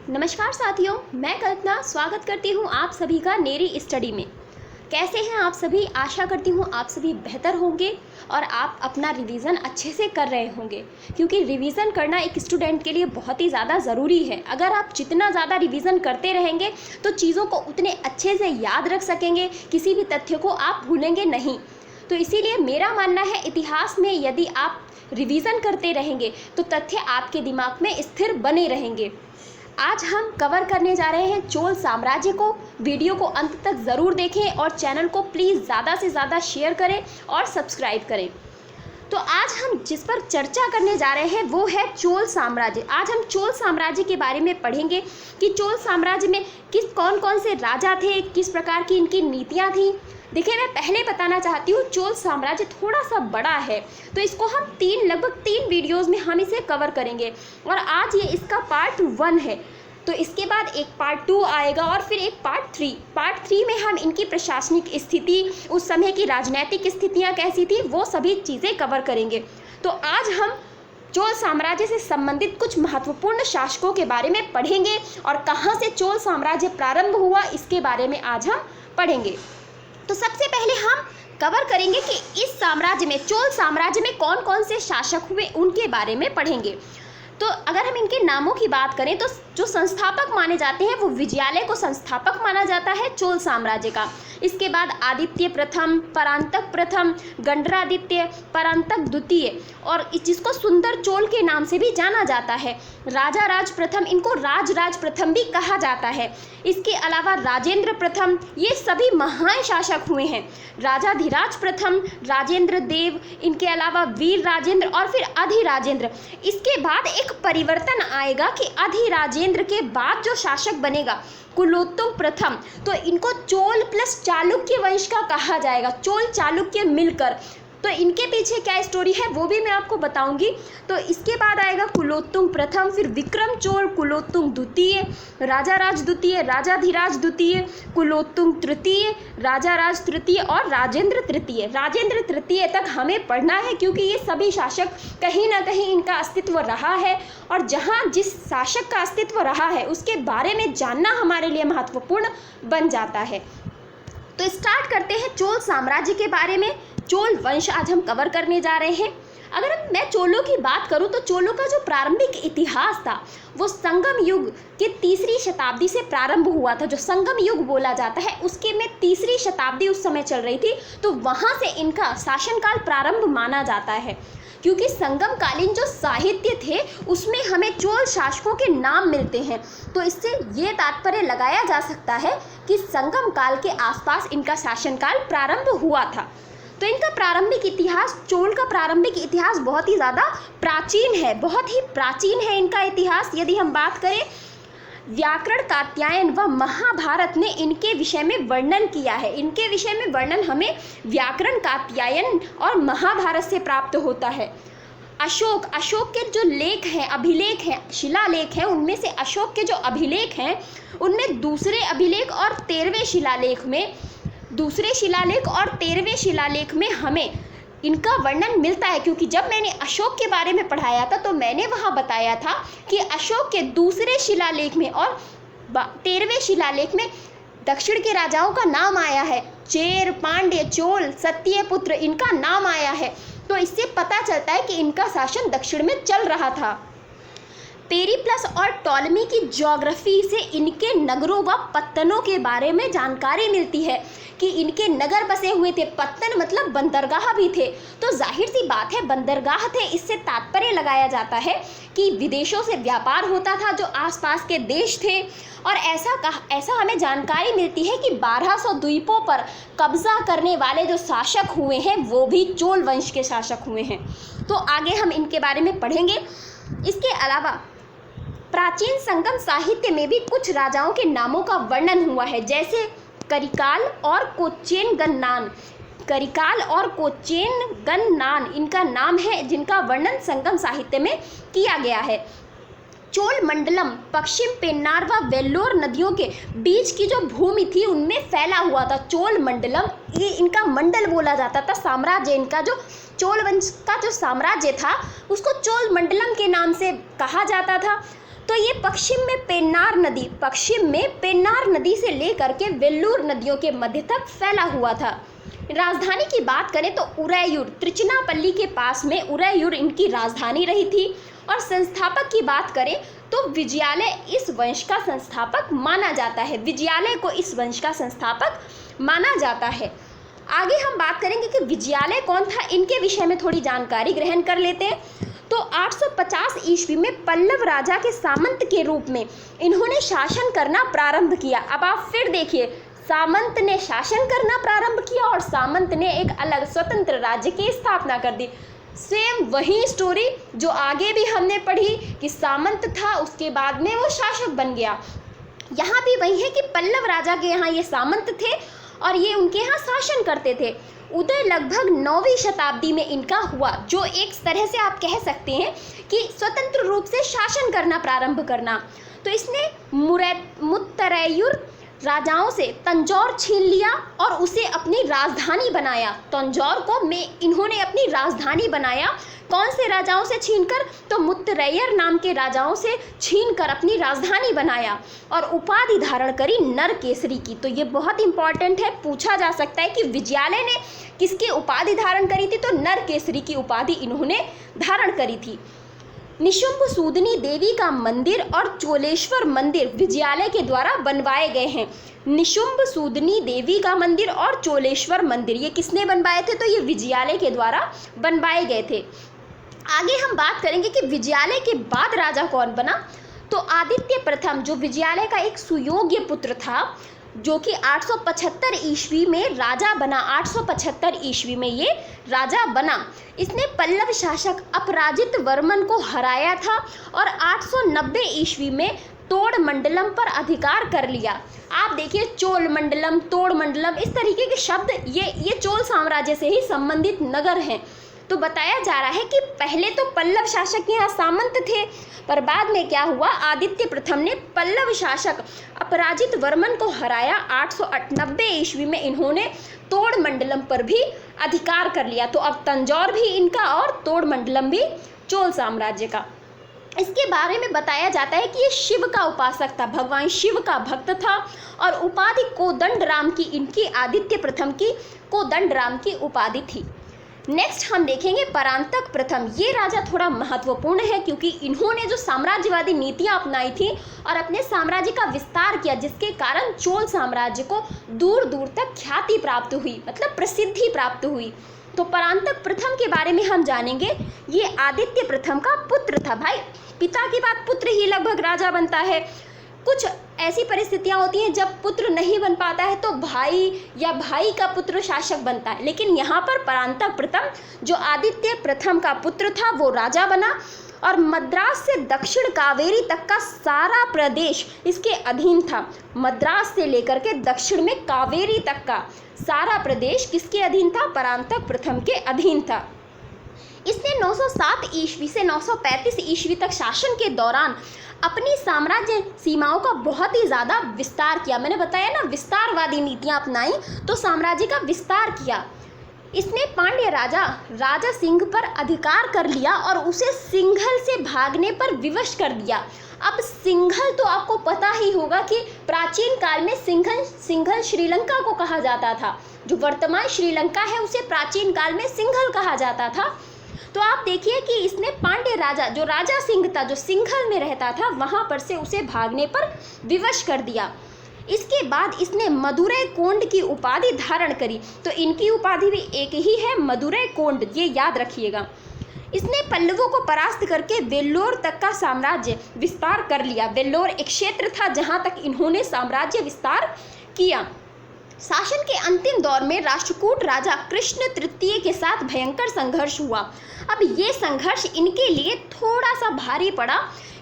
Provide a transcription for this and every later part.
नमस्कार साथियों, मैं कल्पना स्वागत करती हूँ आप सभी का नेरी स्टडी में। कैसे हैं आप सभी? आशा करती हूँ आप सभी बेहतर होंगे और आप अपना रिवीजन अच्छे से कर रहे होंगे, क्योंकि रिवीजन करना एक स्टूडेंट के लिए बहुत ही ज़्यादा ज़रूरी है। अगर आप जितना ज़्यादा रिवीजन करते रहेंगे तो चीज़ों को उतने अच्छे से याद रख सकेंगे, किसी भी तथ्य को आप भूलेंगे नहीं। तो इसीलिए मेरा मानना है, इतिहास में यदि आप रिवीजन करते रहेंगे तो तथ्य आपके दिमाग में स्थिर बने रहेंगे। आज हम कवर करने जा रहे हैं चोल साम्राज्य को। वीडियो को अंत तक ज़रूर देखें और चैनल को प्लीज़ ज़्यादा से ज़्यादा शेयर करें और सब्सक्राइब करें। तो आज हम जिस पर चर्चा करने जा रहे हैं वो है चोल साम्राज्य। आज हम चोल साम्राज्य के बारे में पढ़ेंगे कि चोल साम्राज्य में कौन कौन से राजा थे, किस प्रकार की इनकी नीतियाँ थीं। देखिए, मैं पहले बताना चाहती हूँ, चोल साम्राज्य थोड़ा सा बड़ा है, तो इसको हम लगभग तीन वीडियोज़ में हम इसे कवर करेंगे और आज ये इसका पार्ट 1 है। तो इसके बाद एक पार्ट 2 आएगा और फिर एक पार्ट 3। पार्ट 3 में हम इनकी प्रशासनिक स्थिति, उस समय की राजनीतिक स्थितियाँ कैसी थी, वो सभी चीज़ें कवर करेंगे। तो आज हम चोल साम्राज्य से संबंधित कुछ महत्वपूर्ण शासकों के बारे में पढ़ेंगे और कहाँ से चोल साम्राज्य प्रारंभ हुआ, इसके बारे में आज हम पढ़ेंगे। तो सबसे पहले हम कवर करेंगे कि इस साम्राज्य में, चोल साम्राज्य में कौन कौन से शासक हुए, उनके बारे में पढ़ेंगे। तो अगर हम इनके नामों की बात करें तो जो संस्थापक माने जाते हैं वो विजयालय को संस्थापक माना जाता है चोल साम्राज्य का। इसके बाद आदित्य प्रथम, परांतक प्रथम, गंडरादित्य, परांतक द्वितीय और जिसको सुंदर चोल के नाम से भी जाना जाता है। राजा राज प्रथम, इनको राज प्रथम भी कहा जाता है। इसके अलावा राजेंद्र प्रथम, ये सभी महान शासक हुए हैं। राजाधिराज प्रथम, राजेंद्र देव, इनके अलावा वीर राजेंद्र और फिर अधिराजेंद्र। इसके बाद एक परिवर्तन आएगा कि अधिराजेंद्र के बाद जो शासक बनेगा कुलोत्तुंग प्रथम, तो इनको चोल प्लस चालुक्य वंश का कहा जाएगा, चोल चालुक्य मिलकर। तो इनके पीछे क्या स्टोरी है वो भी मैं आपको बताऊंगी। तो इसके बाद आएगा कुलोत्तुंग प्रथम, फिर विक्रम चोल, कुलोत्तुंग द्वितीय, राजाराज द्वितीय, राजाधिराज द्वितीय, कुलोत्तुंग तृतीय, राजाराज तृतीय और राजेंद्र तृतीय। राजेंद्र तृतीय तक हमें पढ़ना है, क्योंकि ये सभी शासक कहीं ना कहीं इनका अस्तित्व रहा है और जहाँ जिस शासक का अस्तित्व रहा है उसके बारे में जानना हमारे लिए महत्वपूर्ण बन जाता है। तो स्टार्ट करते हैं चोल साम्राज्य के बारे में। चोल वंश आज हम कवर करने जा रहे हैं। अगर मैं चोलों की बात करूं तो चोलों का जो प्रारंभिक इतिहास था वो संगम युग के 3री शताब्दी से प्रारंभ हुआ था। जो संगम युग बोला जाता है उसके में 3री शताब्दी उस समय चल रही थी, तो वहाँ से इनका शासनकाल प्रारंभ माना जाता है। क्योंकि संगम कालीन जो साहित्य थे उसमें हमें चोल शासकों के नाम मिलते हैं, तो इससे ये तात्पर्य लगाया जा सकता है कि संगम काल के आसपास इनका शासनकाल प्रारंभ हुआ था। तो इनका प्रारंभिक इतिहास, चोल का प्रारंभिक इतिहास बहुत ही ज़्यादा प्राचीन है, बहुत ही प्राचीन है इनका इतिहास। यदि हम बात करें, व्याकरण कात्यायन व महाभारत ने इनके विषय में वर्णन किया है। इनके विषय में वर्णन हमें व्याकरण कात्यायन और महाभारत से प्राप्त होता है। अशोक के जो लेख हैं, अभिलेख हैं, शिलालेख हैं, उनमें से अशोक के जो अभिलेख हैं उनमें दूसरे अभिलेख और 13वें शिलालेख में हमें इनका वर्णन मिलता है। क्योंकि जब मैंने अशोक के बारे में पढ़ाया था तो मैंने वहाँ बताया था कि अशोक के दूसरे शिलालेख में और 13वें शिलालेख में दक्षिण के राजाओं का नाम आया है। चेर, पांड्य, चोल, सत्यपुत्र, इनका नाम आया है। तो इससे पता चलता है कि इनका शासन दक्षिण में चल रहा था। पेरिप्लस और टॉलमी की ज्योग्राफी से इनके नगरों व पत्तनों के बारे में जानकारी मिलती है कि इनके नगर बसे हुए थे। पत्तन मतलब बंदरगाह भी थे। तो जाहिर सी बात है बंदरगाह थे, इससे तात्पर्य लगाया जाता है कि विदेशों से व्यापार होता था, जो आसपास के देश थे। और ऐसा हमें जानकारी मिलती है कि 1200 द्वीपों पर कब्जा करने वाले जो शासक हुए हैं वो भी चोल वंश के शासक हुए हैं। तो आगे हम इनके बारे में पढ़ेंगे। इसके अलावा प्राचीन संगम साहित्य में भी कुछ राजाओं के नामों का वर्णन हुआ है, जैसे करिकाल और कोचेन गन्नान इनका नाम है, जिनका वर्णन संगम साहित्य में किया गया है। चोल मंडलम पश्चिम पेन्नार व वेल्लोर नदियों के बीच की जो भूमि थी उनमें फैला हुआ था। चोल मंडलम, ये इनका मंडल बोला जाता था। साम्राज्य इनका जो चोल वंश का जो साम्राज्य था उसको चोल मंडलम के नाम से कहा जाता था। तो ये पश्चिम में पेन्नार नदी से लेकर के वेल्लूर नदियों के मध्य तक फैला हुआ था। राजधानी की बात करें तो उरैयूर, त्रिचनापल्ली के पास में उरैयूर इनकी राजधानी रही थी। और संस्थापक की बात करें तो विजयालय इस वंश का संस्थापक माना जाता है। विजयालय को इस वंश का संस्थापक माना जाता है। आगे हम बात करेंगे कि विजयालय कौन था, इनके विषय में थोड़ी जानकारी ग्रहण कर लेते हैं। तो 850 ईस्वी में पल्लव राजा के सामंत के रूप में इन्होंने शासन करना प्रारंभ किया। अब आप फिर देखिए, सामंत ने शासन करना प्रारंभ किया और सामंत ने एक अलग स्वतंत्र राज्य की स्थापना कर दी। सेम वही स्टोरी जो आगे भी हमने पढ़ी कि सामंत था, उसके बाद में वो शासक बन गया। यहाँ भी वही है कि पल्लव राजा के यहाँ ये सामंत थे और ये उनके यहाँ शासन करते थे। उदय लगभग 9वीं शताब्दी में इनका हुआ, जो एक तरह से आप कह सकते हैं कि स्वतंत्र रूप से शासन करना प्रारंभ करना। तो इसने मुत्तरैयूर राजाओं से तंजौर छीन लिया और उसे अपनी राजधानी बनाया। तंजौर को इन्होंने अपनी राजधानी बनाया। कौन से राजाओं से छीनकर? तो मुत्तरैयर नाम के राजाओं से छीनकर अपनी राजधानी बनाया और उपाधि धारण करी नरकेसरी की। तो ये बहुत इंपॉर्टेंट है, पूछा जा सकता है कि विजयालय ने किसकी उपाधि धारण करी थी? तो नरकेसरी की उपाधि इन्होंने धारण करी थी। निशुंभ सूदनी देवी का मंदिर और चोलेश्वर मंदिर विजयालय के द्वारा बनवाए गए हैं। निशुंभ सूदनी देवी का मंदिर और चोलेश्वर मंदिर ये किसने बनवाए थे? तो ये विजयालय के द्वारा बनवाए गए थे। आगे हम बात करेंगे कि विजयालय के बाद राजा कौन बना। तो आदित्य प्रथम, जो विजयालय का एक सुयोग्य पुत्र था, जो कि 875 ईस्वी में राजा बना। 875 ईस्वी में ये राजा बना। इसने पल्लव शासक अपराजित वर्मन को हराया था और 890 ईस्वी में तोड़ मंडलम पर अधिकार कर लिया। आप देखिए, चोल मंडलम, तोड़ मंडलम, इस तरीके के शब्द ये चोल साम्राज्य से ही संबंधित नगर हैं। तो बताया जा रहा है कि पहले तो पल्लव शासक यहाँ सामंत थे, पर बाद में क्या हुआ, आदित्य प्रथम ने पल्लव शासक अपराजित वर्मन को हराया। 890 ईस्वी में इन्होंने तोड़ मंडलम पर भी अधिकार कर लिया। तो अब तंजौर भी इनका और तोड़ मंडलम भी चोल साम्राज्य का। इसके बारे में बताया जाता है कि ये शिव का उपासक था, भगवान शिव का भक्त था और उपाधि कोदंड राम की, इनकी आदित्य प्रथम की कोदंड राम की उपाधि थी। नेक्स्ट हम देखेंगे परांतक प्रथम। ये राजा थोड़ा महत्वपूर्ण है क्योंकि इन्होंने जो साम्राज्यवादी नीतियां अपनाई थी और अपने साम्राज्य का विस्तार किया, जिसके कारण चोल साम्राज्य को दूर दूर तक ख्याति प्राप्त हुई, मतलब प्रसिद्धि प्राप्त हुई। तो परांतक प्रथम के बारे में हम जानेंगे। ये आदित्य प्रथम का पुत्र था। भाई, पिता के बाद पुत्र ही लगभग राजा बनता है। कुछ ऐसी परिस्थितियां होती हैं जब पुत्र नहीं बन पाता है तो भाई या भाई का पुत्र शासक बनता है, लेकिन यहाँ पर परांतक प्रथम, जो आदित्य प्रथम का पुत्र था, वो राजा बना और मद्रास से दक्षिण कावेरी तक का सारा प्रदेश इसके अधीन था। मद्रास से लेकर के दक्षिण में कावेरी तक का सारा प्रदेश किसके अधीन था? परांतक प्रथम के अधीन था। इसने 907 ईस्वी से 935 ईस्वी तक शासन के दौरान अपनी साम्राज्य सीमाओं का बहुत ही ज़्यादा विस्तार किया। मैंने बताया ना, विस्तारवादी नीतियां अपनाई तो साम्राज्य का विस्तार किया। इसने पांड्य राजा सिंह पर अधिकार कर लिया और उसे सिंघल से भागने पर विवश कर दिया। अब सिंघल तो आपको पता ही होगा कि प्राचीन काल में सिंघल श्रीलंका को कहा जाता था। जो वर्तमान श्रीलंका है उसे प्राचीन काल में सिंघल कहा जाता था। तो आप देखिए कि इसने पांड्य राजा, जो राजा सिंह था, जो सिंघल में रहता था, वहां पर से उसे भागने पर विवश कर दिया। इसके बाद इसने मदुरै कोंड की उपाधि धारण करी। तो इनकी उपाधि भी एक ही है, मदुरै कोंड, ये याद रखिएगा। इसने पल्लवों को परास्त करके वेल्लोर तक का साम्राज्य विस्तार कर लिया। वेल्लोर एक क्षेत्र था जहां तक इन्होंने साम्राज्य विस्तार किया। शासन के अंतिम दौर में राष्ट्रकूट राजा कृष्ण तृतीय के साथ भयंकर संघर्ष हुआ। अब ये संघर्ष इनके लिए थोड़ा सा भारी पड़ा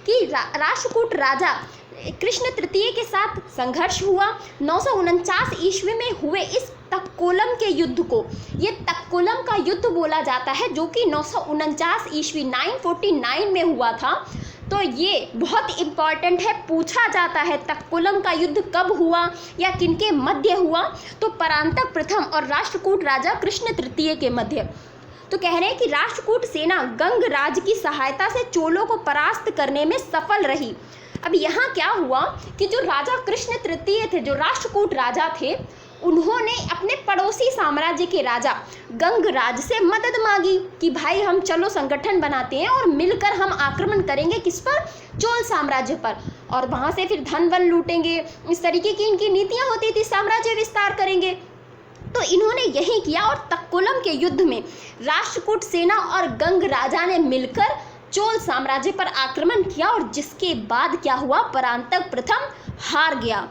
कि राष्ट्रकूट राजा कृष्ण तृतीय के साथ संघर्ष हुआ। 949 ईस्वी में हुए इस तक्कोलम के युद्ध को, ये तक्कोलम का युद्ध बोला जाता है, जो कि 949 ईस्वी 949 में हुआ था। तो ये बहुत इम्पॉर्टेंट है, पूछा जाता है तक्कोलम का युद्ध कब हुआ या किनके मध्य हुआ? तो परांतक प्रथम और राष्ट्रकूट राजा कृष्ण तृतीय के मध्य। तो कह रहे हैं कि राष्ट्रकूट सेना गंग राज की सहायता से चोलों को परास्त करने में सफल रही। अब यहाँ क्या हुआ कि जो राजा कृष्ण तृतीय थे, जो राष्ट्रकूट राजा थे, उन्होंने अपने पड़ोसी साम्राज्य के राजा गंगराज से मदद मांगी कि भाई हम चलो संगठन बनाते हैं और मिलकर हम आक्रमण करेंगे किस पर, चोल साम्राज्य पर, और वहाँ से फिर धन वन लूटेंगे। इस तरीके की इनकी नीतियाँ होती थी, साम्राज्य विस्तार करेंगे। तो इन्होंने यही किया और तक्कोलम के युद्ध में राष्ट्रकूट सेना और गंग राजा ने मिलकर चोल साम्राज्य पर आक्रमण किया, और जिसके बाद क्या हुआ, परांतक प्रथम हार गया,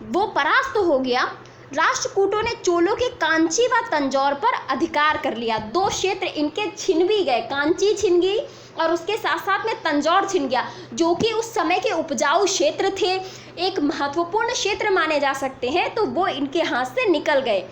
वो परास्त हो गया। राष्ट्रकूटों ने चोलों के कांची व तंजौर पर अधिकार कर लिया। 2 क्षेत्र इनके छिन भी गए, कांची छिन गई और उसके साथ साथ में तंजौर छिन गया, जो कि उस समय के उपजाऊ क्षेत्र थे, एक महत्वपूर्ण क्षेत्र माने जा सकते हैं, तो वो इनके हाथ से निकल गए।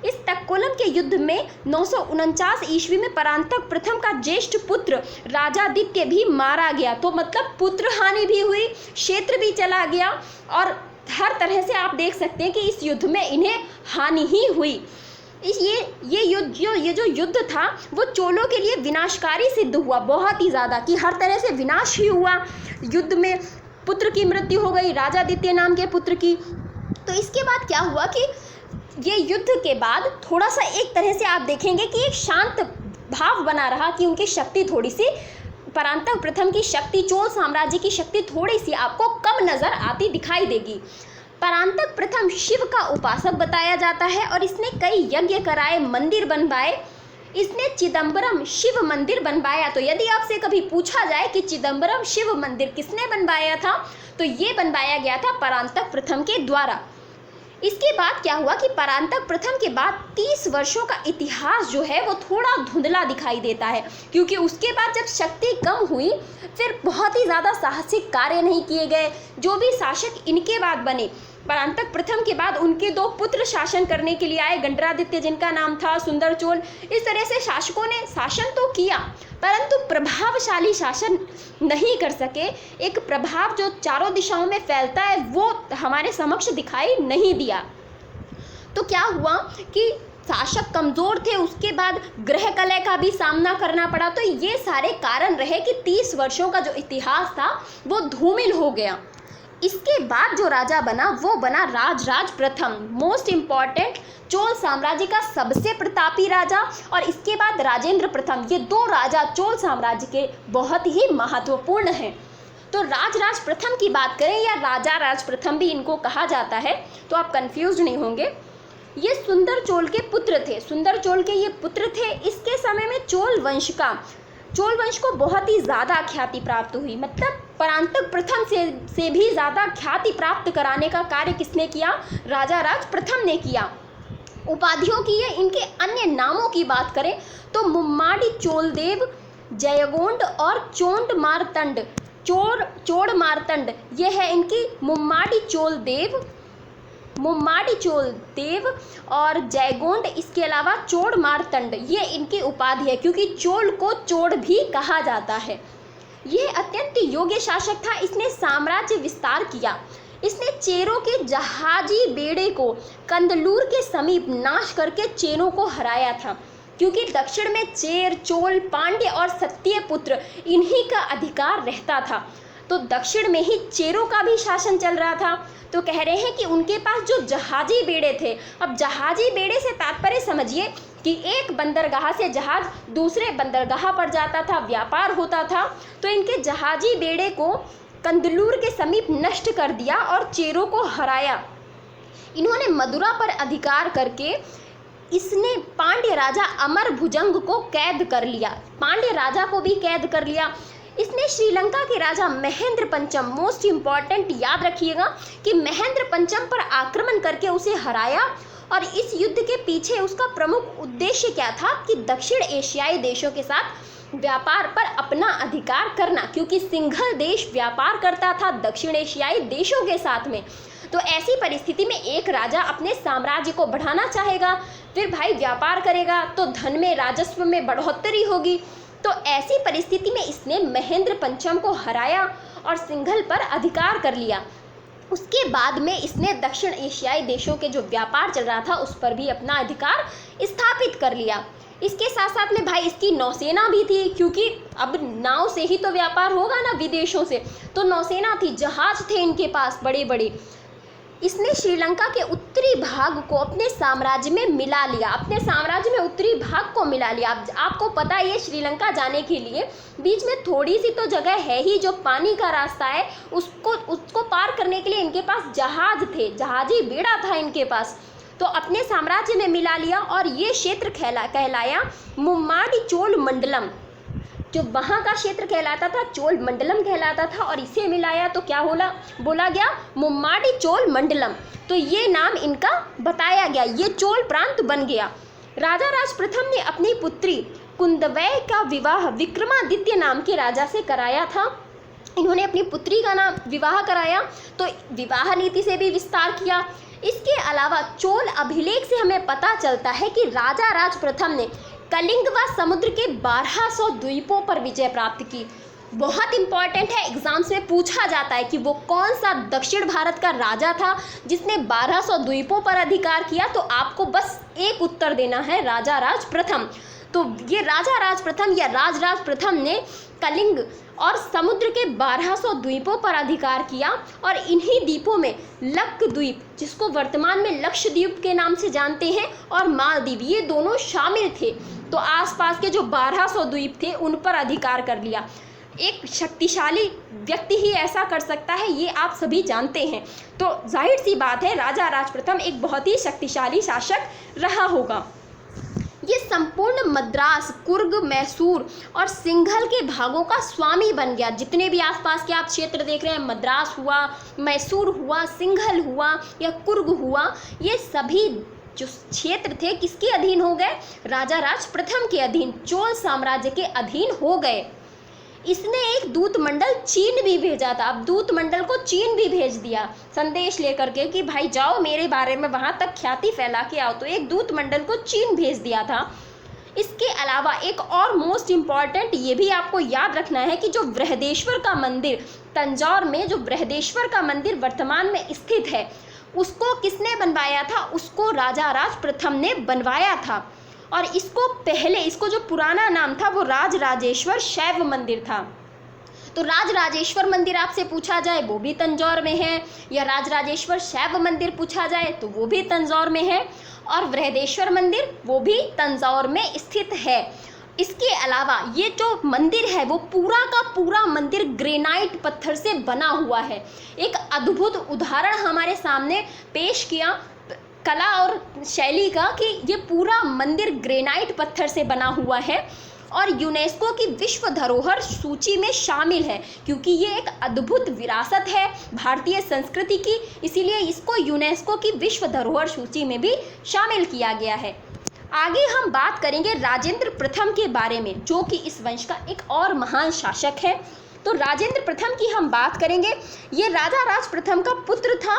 इस तक्कोलम के युद्ध में 949 ईस्वी में परांतक प्रथम का ज्येष्ठ पुत्र राजादित्य भी मारा गया। तो मतलब पुत्र हानि भी हुई, क्षेत्र भी चला गया, और हर तरह से आप देख सकते हैं कि इस युद्ध में इन्हें हानि ही हुई। ये जो युद्ध था वो चोलों के लिए विनाशकारी सिद्ध हुआ बहुत ही ज़्यादा, कि हर तरह से विनाश ही हुआ। युद्ध में पुत्र की मृत्यु हो गई, राजादित्य नाम के पुत्र की। तो इसके बाद क्या हुआ कि ये युद्ध के बाद थोड़ा सा एक तरह से आप देखेंगे कि एक शांत भाव बना रहा, कि उनकी शक्ति थोड़ी सी, परांतक प्रथम की शक्ति, चोल साम्राज्य की शक्ति थोड़ी सी आपको कम नजर आती दिखाई देगी। परांतक प्रथम शिव का उपासक बताया जाता है और इसने कई यज्ञ कराए, मंदिर बनवाए। इसने चिदंबरम शिव मंदिर बनवाया। तो यदि आपसे कभी पूछा जाए कि चिदंबरम शिव मंदिर किसने बनवाया था, तो ये बनवाया गया था परांतक प्रथम के द्वारा। इसके बाद क्या हुआ कि परांतक प्रथम के बाद 30 वर्षों का इतिहास जो है वो थोड़ा धुंधला दिखाई देता है, क्योंकि उसके बाद जब शक्ति कम हुई फिर बहुत ही ज़्यादा साहसिक कार्य नहीं किए गए। जो भी शासक इनके बाद बने, परांतक प्रथम के बाद उनके 2 पुत्र शासन करने के लिए आए, गंडरादित्य जिनका नाम था, सुंदर चोल। इस तरह से शासकों ने शासन तो किया परंतु प्रभावशाली शासन नहीं कर सके। एक प्रभाव जो चारों दिशाओं में फैलता है वो हमारे समक्ष दिखाई नहीं दिया। तो क्या हुआ कि शासक कमज़ोर थे, उसके बाद ग्रह कलह का भी सामना करना पड़ा। तो ये सारे कारण रहे कि 30 वर्षों का जो इतिहास था वो धूमिल हो गया। इसके बाद जो राजा बना वो बना राजराज प्रथम, मोस्ट इम्पॉर्टेंट चोल साम्राज्य का सबसे प्रतापी राजा, और इसके बाद राजेंद्र प्रथम। ये 2 राजा चोल साम्राज्य के बहुत ही महत्वपूर्ण हैं। तो राजराज प्रथम की बात करें या राजा राज प्रथम भी इनको कहा जाता है, तो आप कंफ्यूज नहीं होंगे। ये सुंदर चोल के पुत्र थे, सुंदर चोल के ये पुत्र थे। इसके समय में चोल वंश को बहुत ही ज़्यादा ख्याति प्राप्त हुई। मतलब परांतक प्रथम से भी ज़्यादा ख्याति प्राप्त कराने का कार्य किसने किया, राजा राज प्रथम ने किया। उपाधियों की या इनके अन्य नामों की बात करें तो मुम्माडी चोलदेव, जयगोंड और चोड़ मारतंड ये है इनकी मुम्माडी चोलदेव और जयगोंड। इसके अलावा चोड़ मारतंड ये इनकी उपाधि है, क्योंकि चोल को चोड़ भी कहा जाता है। यह अत्यंत योग्य शासक था। इसने साम्राज्य विस्तार किया। इसने चेरों के जहाजी बेड़े को कंदलूर के समीप नाश करके चेरों को हराया था, क्योंकि दक्षिण में चेर, चोल, पांड्य और सत्यपुत्र इन्हीं का अधिकार रहता था। तो दक्षिण में ही चेरों का भी शासन चल रहा था। तो कह रहे हैं कि उनके पास जो जहाजी बेड़े थे, अब जहाजी बेड़े से तात्पर्य समझिए कि एक बंदरगाह से जहाज दूसरे बंदरगाह पर जाता था, व्यापार होता था। तो इनके जहाजी बेड़े को कंदलूर के समीप नष्ट कर दिया और चेरों को हराया। इन्होंने मदुरा पर अधिकार करके इसने पांड्य राजा अमर भुजंग को कैद कर लिया, पांड्य राजा को भी कैद कर लिया। इसने श्रीलंका के राजा महेंद्र पंचम, मोस्ट इम्पॉर्टेंट याद रखिएगा कि महेंद्र पंचम पर आक्रमण करके उसे हराया। और इस युद्ध के पीछे उसका प्रमुख उद्देश्य क्या था कि दक्षिण एशियाई देशों के साथ व्यापार पर अपना अधिकार करना, क्योंकि सिंघल देश व्यापार करता था दक्षिण एशियाई देशों के साथ में। तो ऐसी परिस्थिति में एक राजा अपने साम्राज्य को बढ़ाना चाहेगा, फिर भाई व्यापार करेगा तो धन में, राजस्व में बढ़ोतरी होगी। तो ऐसी परिस्थिति में इसने महेंद्र पंचम को हराया और सिंघल पर अधिकार कर लिया। उसके बाद में इसने दक्षिण एशियाई देशों के जो व्यापार चल रहा था उस पर भी अपना अधिकार स्थापित कर लिया। इसके साथ साथ में भाई इसकी नौसेना भी थी, क्योंकि अब नाव से ही तो व्यापार होगा ना विदेशों से, तो नौसेना थी, जहाज थे इनके पास बड़े बड़े। इसने श्रीलंका के उत्तरी भाग को अपने साम्राज्य में मिला लिया, अपने साम्राज्य में उत्तरी भाग को मिला लिया। आपको पता है ये श्रीलंका जाने के लिए बीच में थोड़ी सी तो जगह है ही, जो पानी का रास्ता है उसको पार करने के लिए इनके पास जहाज थे, जहाजी बेड़ा था इनके पास, तो अपने साम्राज्य में मिला लिया। और ये क्षेत्र कहलाया मुम्माडी चोल मंडलम, जो वहाँ का क्षेत्र कहलाता था चोल मंडलम कहलाता था, और इसे मिलाया तो क्या बोला गया, मुम्माडी चोल मंडलम। तो ये नाम इनका बताया गया, ये चोल प्रांत बन गया। राजा राज प्रथम ने अपनी पुत्री कुंदवै का विवाह विक्रमादित्य नाम के राजा से कराया था। इन्होंने अपनी पुत्री का नाम विवाह कराया, तो विवाह नीति से भी विस्तार किया। इसके अलावा चोल अभिलेख से हमें पता चलता है कि राजा राज प्रथम ने कलिंग व समुद्र के 1200 द्वीपों पर विजय प्राप्त की। बहुत इंपॉर्टेंट है, एग्जाम्स में पूछा जाता है कि वो कौन सा दक्षिण भारत का राजा था जिसने 1200 द्वीपों पर अधिकार किया, तो आपको बस एक उत्तर देना है, राजा राज प्रथम। तो ये राजा राज प्रथम या राज प्रथम ने कलिंग और समुद्र के 1200 द्वीपों पर अधिकार किया, और इन्हीं द्वीपों में लक्षद्वीप, जिसको वर्तमान में लक्षद्वीप के नाम से जानते हैं, और मालदीव, ये दोनों शामिल थे। तो आसपास के जो 1200 द्वीप थे उन पर अधिकार कर लिया। एक शक्तिशाली व्यक्ति ही ऐसा कर सकता है, ये आप सभी जानते हैं। तो जाहिर सी बात है राजा राज प्रथम एक बहुत ही शक्तिशाली शासक रहा होगा। ये संपूर्ण मद्रास, कुर्ग, मैसूर और सिंघल के भागों का स्वामी बन गया। जितने भी आसपास के आप क्षेत्र देख रहे हैं, मद्रास हुआ, मैसूर हुआ, सिंघल हुआ या कुर्ग हुआ, ये सभी जो क्षेत्र थे किसके अधीन हो गए, राजा राज प्रथम के अधीन, चोल साम्राज्य के अधीन हो गए। इसने एक दूत मंडल चीन भी भेजा था। अब दूत मंडल को चीन भी भेज दिया संदेश लेकर के कि भाई जाओ मेरे बारे में वहां तक ख्याति फैला के आओ, तो एक दूत मंडल को चीन भेज दिया था। इसके अलावा एक और मोस्ट इम्पॉर्टेंट ये भी आपको याद रखना है कि जो बृहदेश्वर का मंदिर, तंजौर में जो बृहदेश्वर का मंदिर वर्तमान में स्थित है, उसको किसने बनवाया था, उसको राजा राज प्रथम ने बनवाया था। और इसको जो पुराना नाम था वो राजराजेश्वर शैव मंदिर था। तो राजराजेश्वर मंदिर आपसे पूछा जाए वो भी तंजौर में है, या राजराजेश्वर शैव मंदिर पूछा जाए तो वो भी तंजौर में है, और बृहदेश्वर मंदिर वो भी तंजौर में स्थित है। इसके अलावा ये जो मंदिर है वो पूरा का पूरा मंदिर ग्रेनाइट पत्थर से बना हुआ है। एक अद्भुत उदाहरण हमारे सामने पेश किया कला और शैली का कि ये पूरा मंदिर ग्रेनाइट पत्थर से बना हुआ है और यूनेस्को की विश्व धरोहर सूची में शामिल है, क्योंकि ये एक अद्भुत विरासत है भारतीय संस्कृति की, इसीलिए इसको यूनेस्को की विश्व धरोहर सूची में भी शामिल किया गया है। आगे हम बात करेंगे राजेंद्र प्रथम के बारे में, जो कि इस वंश का एक और महान शासक है। तो राजेंद्र प्रथम की हम बात करेंगे। ये राजा राज प्रथम का पुत्र था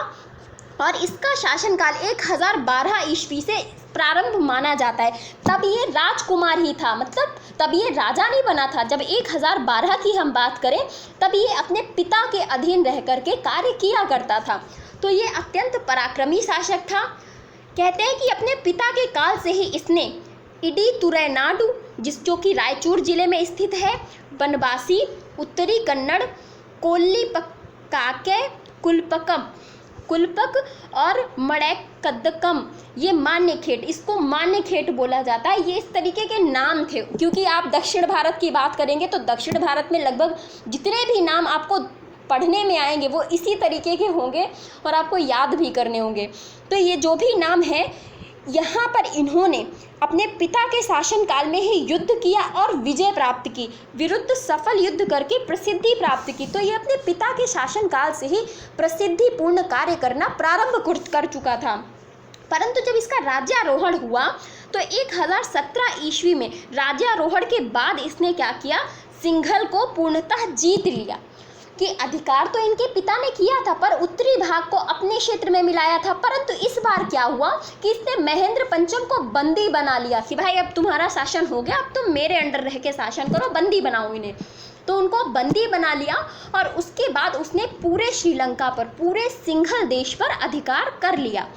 और इसका शासनकाल 1012 ईस्वी से प्रारंभ माना जाता है। तब ये राजकुमार ही था, मतलब तब ये राजा नहीं बना था। जब 1012 की हम बात करें तब ये अपने पिता के अधीन रह करके कार्य किया करता था। तो ये अत्यंत पराक्रमी शासक था। कहते हैं कि अपने पिता के काल से ही इसने इडितुरैनाडु, जो कि रायचूर जिले में स्थित है, बनवासी, उत्तरी कन्नड़, कोल्लीपक्काके, कुलपक और मड़ैकदकम, ये मान्यखेट, इसको मान्यखेट बोला जाता है। ये इस तरीके के नाम थे, क्योंकि आप दक्षिण भारत की बात करेंगे तो दक्षिण भारत में लगभग जितने भी नाम आपको पढ़ने में आएंगे वो इसी तरीके के होंगे और आपको याद भी करने होंगे। तो ये जो भी नाम है, यहाँ पर इन्होंने अपने पिता के शासनकाल में ही युद्ध किया और विजय प्राप्त की, विरुद्ध सफल युद्ध करके प्रसिद्धि प्राप्त की। तो ये अपने पिता के शासनकाल से ही प्रसिद्धिपूर्ण कार्य करना प्रारंभ कर चुका था। परंतु जब इसका राज्यारोहण हुआ तो 1017 ईस्वी में राज्यारोहण के बाद इसने क्या किया, सिंघल को पूर्णतः जीत लिया। कि अधिकार तो इनके पिता ने किया था पर उत्तरी भाग को अपने क्षेत्र में मिलाया था। परंतु इस बार क्या हुआ कि इसने महेंद्र पंचम को बंदी बना लिया कि भाई अब तुम्हारा शासन हो गया, अब तुम मेरे अंडर रह के शासन करो, बंदी बनाओ इन्हें। तो उनको बंदी बना लिया और उसके बाद उसने पूरे श्रीलंका पर, पूरे सिंघल देश पर अधिकार कर लिया।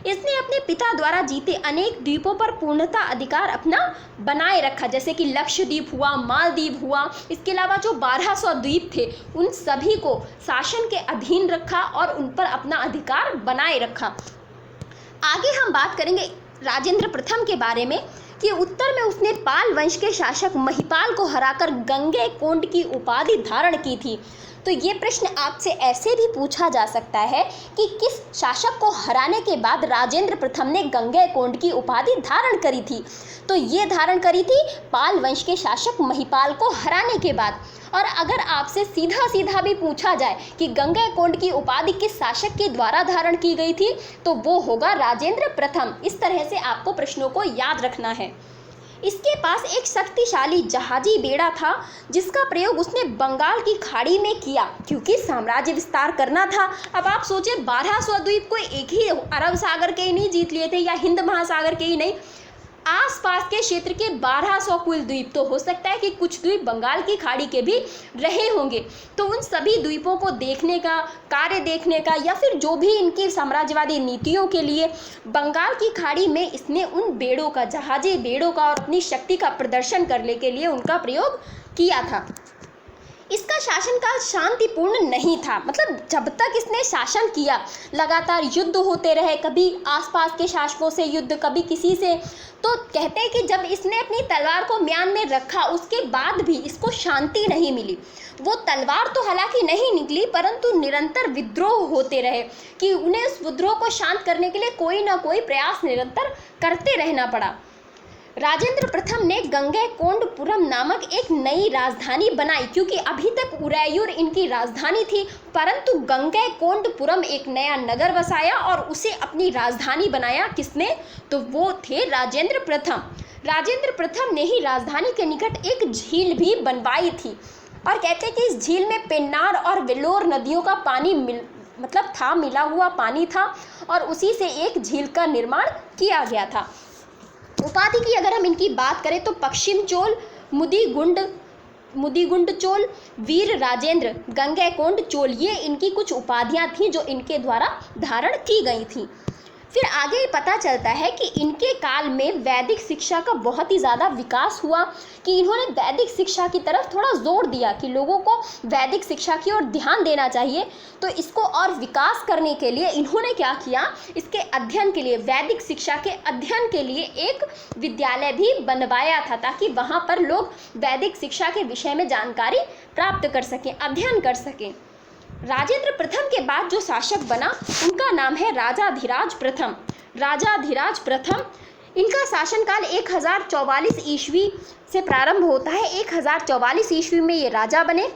इसने अपने पिता द्वारा जीते अनेक द्वीपों पर पूर्णतः अधिकार अपना बनाए रखा, जैसे कि लक्षद्वीप हुआ, मालदीव हुआ। इसके अलावा जो 1200 द्वीप थे उन सभी को शासन के अधीन रखा और उन पर अपना अधिकार बनाए रखा। आगे हम बात करेंगे राजेंद्र प्रथम के बारे में कि उत्तर में उसने पाल वंश के शासक महिपाल को हराकर गंगैकोंड की उपाधि धारण की थी। तो ये प्रश्न आपसे ऐसे भी पूछा जा सकता है कि किस शासक को हराने के बाद राजेंद्र प्रथम ने गंगैकोंड की उपाधि धारण करी थी। तो ये धारण करी थी पाल वंश के शासक महिपाल को हराने के बाद। और अगर आपसे सीधा सीधा भी पूछा जाए कि गंगैकोंड की उपाधि किस शासक के द्वारा धारण की गई थी, तो वो होगा राजेंद्र प्रथम। इस तरह से आपको प्रश्नों को याद रखना है। इसके पास एक शक्तिशाली जहाजी बेड़ा था जिसका प्रयोग उसने बंगाल की खाड़ी में किया, क्योंकि साम्राज्य विस्तार करना था। अब आप सोचे 1200 द्वीप कोई एक ही अरब सागर के ही नहीं जीत लिए थे या हिंद महासागर के ही नहीं, आसपास के क्षेत्र के 1200 कुल द्वीप, तो हो सकता है कि कुछ द्वीप बंगाल की खाड़ी के भी रहे होंगे। तो उन सभी द्वीपों को देखने का, कार्य देखने का, या फिर जो भी इनकी साम्राज्यवादी नीतियों के लिए बंगाल की खाड़ी में इसने उन बेड़ों का, जहाजी बेड़ों का और अपनी शक्ति का प्रदर्शन करने के लिए उनका प्रयोग किया था। इसका शासनकाल शांतिपूर्ण नहीं था, मतलब जब तक इसने शासन किया लगातार युद्ध होते रहे, कभी आसपास के शासकों से युद्ध, कभी किसी से। तो कहते हैं कि जब इसने अपनी तलवार को म्यान में रखा उसके बाद भी इसको शांति नहीं मिली। वो तलवार तो हालांकि नहीं निकली, परंतु निरंतर विद्रोह होते रहे कि उन्हें उस विद्रोह को शांत करने के लिए कोई ना कोई प्रयास निरंतर करते रहना पड़ा। राजेंद्र प्रथम ने गंगैकोंडपुरम नामक एक नई राजधानी बनाई, क्योंकि अभी तक उरैयूर इनकी राजधानी थी, परंतु गंगैकोंडपुरम एक नया नगर बसाया और उसे अपनी राजधानी बनाया। किसने? तो वो थे राजेंद्र प्रथम। राजेंद्र प्रथम ने ही राजधानी के निकट एक झील भी बनवाई थी और कहते हैं कि इस झील में पेन्नार और वेलोर नदियों का पानी मिला हुआ पानी था और उसी से एक झील का निर्माण किया गया था। उपाधि की अगर हम इनकी बात करें तो पश्चिम चोल, मुदिगुंड चोल, वीर राजेंद्र, गंगैकोंड चोल, ये इनकी कुछ उपाधियां थीं जो इनके द्वारा धारण की गई थीं। फिर आगे पता चलता है कि इनके काल में वैदिक शिक्षा का बहुत ही ज़्यादा विकास हुआ, कि इन्होंने वैदिक शिक्षा की तरफ थोड़ा जोर दिया कि लोगों को वैदिक शिक्षा की ओर ध्यान देना चाहिए। तो इसको और विकास करने के लिए इन्होंने क्या किया, इसके अध्ययन के लिए, वैदिक शिक्षा के अध्ययन के लिए एक विद्यालय भी बनवाया था, ताकि वहाँ पर लोग वैदिक शिक्षा के विषय में जानकारी प्राप्त कर सकें, अध्ययन कर सकें। राजेंद्र प्रथम के बाद जो शासक बना उनका नाम है राजाधिराज प्रथम। राजाधिराज प्रथम, इनका शासनकाल 1044 ईस्वी से प्रारंभ होता है। 1044 ईस्वी में ये राजा बने,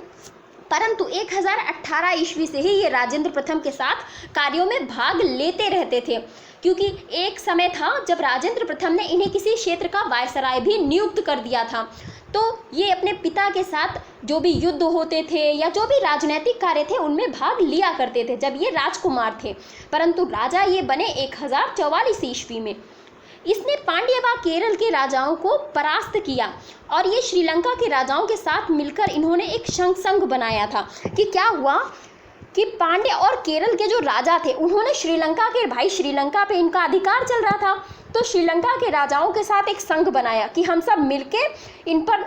परंतु 1018 ईस्वी से ही ये राजेंद्र प्रथम के साथ कार्यों में भाग लेते रहते थे, क्योंकि एक समय था जब राजेंद्र प्रथम ने इन्हें किसी क्षेत्र का वायसराय भी नियुक्त कर दिया था। तो ये अपने पिता के साथ जो भी युद्ध होते थे या जो भी राजनीतिक कार्य थे उनमें भाग लिया करते थे जब ये राजकुमार थे, परंतु राजा ये बने 1044 ईस्वी में। इसने पांड्य व केरल के राजाओं को परास्त किया और ये श्रीलंका के राजाओं के साथ मिलकर इन्होंने एक संघ बनाया था। कि क्या हुआ कि पांड्य और केरल के जो राजा थे उन्होंने श्रीलंका पे इनका अधिकार चल रहा था, तो श्रीलंका के राजाओं के साथ एक संघ बनाया कि हम सब मिलके इन पर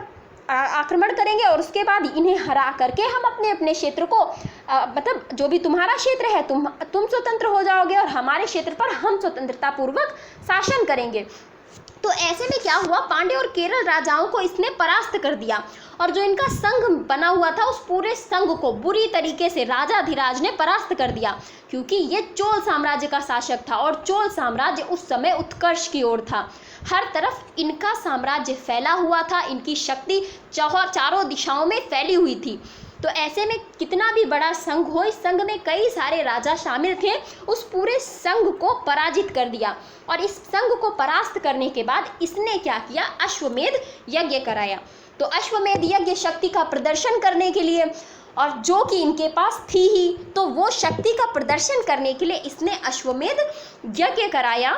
आक्रमण करेंगे और उसके बाद इन्हें हरा करके हम अपने अपने क्षेत्र को मतलब जो भी तुम्हारा क्षेत्र है तुम स्वतंत्र हो जाओगे और हमारे क्षेत्र पर हम स्वतंत्रता पूर्वक शासन करेंगे। तो ऐसे में क्या हुआ, पांड्य और केरल राजाओं को इसने परास्त कर दिया और जो इनका संघ बना हुआ था उस पूरे संघ को बुरी तरीके से राजाधिराज ने परास्त कर दिया, क्योंकि ये चोल साम्राज्य का शासक था और चोल साम्राज्य उस समय उत्कर्ष की ओर था। हर तरफ इनका साम्राज्य फैला हुआ था, इनकी शक्ति चारों दिशाओं में फैली हुई थी। तो ऐसे में कितना भी बड़ा संघ हो, इस संघ में कई सारे राजा शामिल थे, उस पूरे संघ को पराजित कर दिया और इस संघ को परास्त करने के बाद इसने क्या किया, अश्वमेध यज्ञ कराया। तो अश्वमेध यज्ञ शक्ति का प्रदर्शन करने के लिए, और जो कि इनके पास थी ही, तो वो शक्ति का प्रदर्शन करने के लिए इसने अश्वमेध यज्ञ कराया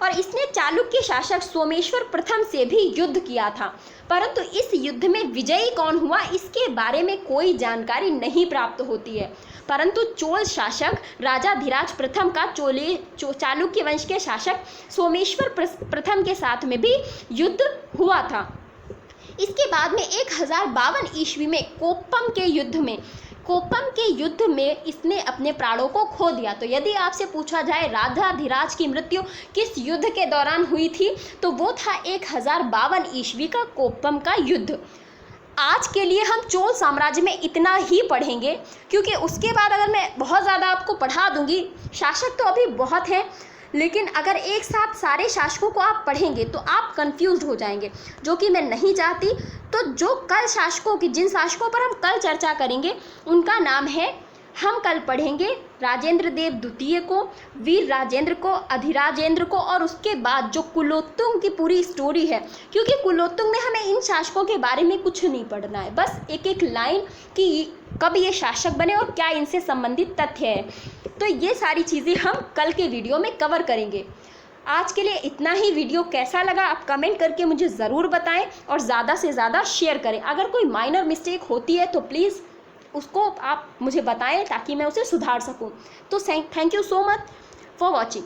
और इसने चालुक्य शासक सोमेश्वर प्रथम से भी युद्ध किया था। परंतु इस युद्ध में विजयी कौन हुआ इसके बारे में कोई जानकारी नहीं प्राप्त होती है। परंतु चोल शासक राजाधिराज प्रथम का चालुक्य वंश के शासक सोमेश्वर प्रथम के साथ में भी युद्ध हुआ था। इसके बाद में 1052 ईस्वी में कोप्पम के युद्ध में इसने अपने प्राणों को खो दिया। तो यदि आपसे पूछा जाए राजाधिराज की मृत्यु किस युद्ध के दौरान हुई थी, तो वो था 1052 ईस्वी का कोप्पम का युद्ध। आज के लिए हम चोल साम्राज्य में इतना ही पढ़ेंगे, क्योंकि उसके बाद अगर मैं बहुत ज़्यादा आपको पढ़ा दूंगी, शासक तो अभी बहुत हैं, लेकिन अगर एक साथ सारे शासकों को आप पढ़ेंगे तो आप कंफ्यूज हो जाएंगे, जो कि मैं नहीं चाहती। तो जिन शासकों पर हम कल चर्चा करेंगे उनका नाम है, हम कल पढ़ेंगे राजेंद्र देव द्वितीय को, वीर राजेंद्र को, अधिराजेंद्र को, और उसके बाद जो कुलोत्तुंग की पूरी स्टोरी है, क्योंकि कुलोत्तुंग में हमें इन शासकों के बारे में कुछ नहीं पढ़ना है, बस एक एक लाइन कि कब ये शासक बने और क्या इनसे संबंधित तथ्य है। तो ये सारी चीज़ें हम कल के वीडियो में कवर करेंगे। आज के लिए इतना ही। वीडियो कैसा लगा आप कमेंट करके मुझे ज़रूर बताएं और ज़्यादा से ज़्यादा शेयर करें। अगर कोई माइनर मिस्टेक होती है तो प्लीज़ उसको आप मुझे बताएं ताकि मैं उसे सुधार सकूं। तो thank you so much for watching.